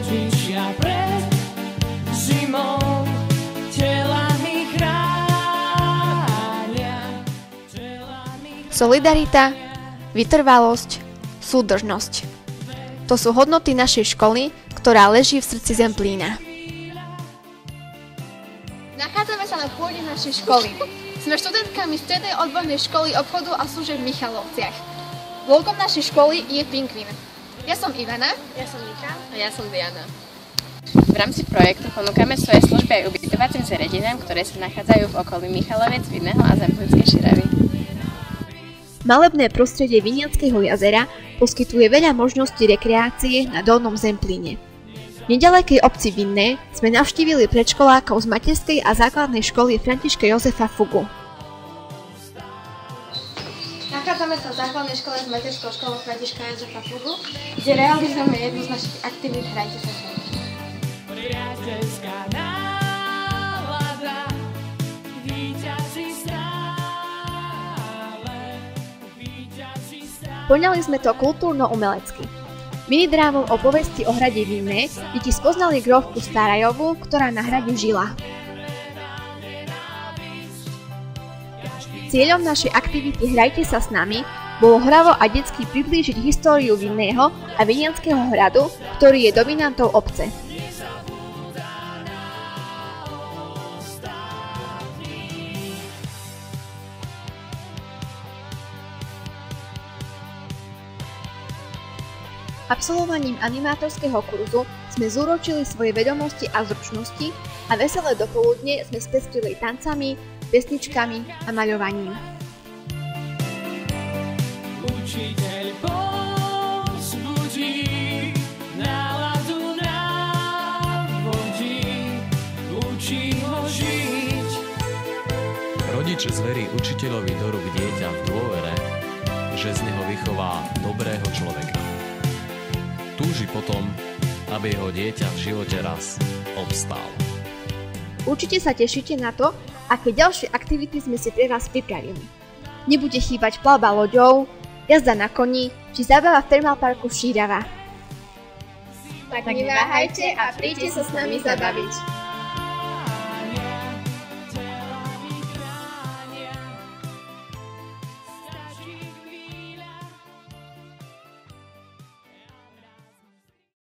rodičia pred zimou telami chránia. Solidarita, vytrvalosť, súdržnosť. To sú hodnoty našej školy, ktorá leží v srdci Zemplína. Nachádzame sa na pôde našej školy. Sme študentkami Strednej odbornej školy obchodu a služieb v Michalovciach. Logom našej školy je pingvín. Ja som Ivana. Ja som Nika. A ja som Diana. V rámci projektu ponúkame svoje služby aj ubytovacím zariadeniam, ktoré sa nachádzajú v okolí Michaloviec, Vidného a Zemplínskej Širavy. Malebné prostredie Vinianskeho jazera poskytuje veľa možností rekreácie na Dolnom Zemplíne. V nedalekej obci Vinné sme navštívili predškolákov z materskej a základnej školy Františka Jozefa Fugu. Nachádzame sa v základnej škole s materskou školou Františka Jozefa Fugu, kde realizujeme jednu z našich aktivít Hrajte sa s nami. Poňali sme to kultúrno-umelecky. Minidrámou o povesti o hrade Vinné deti spoznali grófku Starajovu, ktorá na hrade žila. Cieľom našej aktivity Hrajte sa s nami bolo hravo a detsky priblížiť históriu Vinného a Vinianskeho hradu, ktorý je dominantou obce. Absolvovaním animátorského kurzu sme zúročili svoje vedomosti a zručnosti a veselé dopoludne sme spestrili tancami, pesničkami a maľovaním. Učiteľ povzbudí, náladu navodí, učí ho žiť. Rodič zverí učiteľovi do rúk dieťa v dôvere, že z neho vychová dobrého človeka. Túži potom, aby jeho dieťa v živote raz obstál. Určite sa tešíte na to, aké ďalšie aktivity sme si pre vás pripravili. Nebude chýbať plavba loďou, jazda na koni či zábava v termálparku Šírava. Tak neváhajte a príďte sa s nami zabaviť.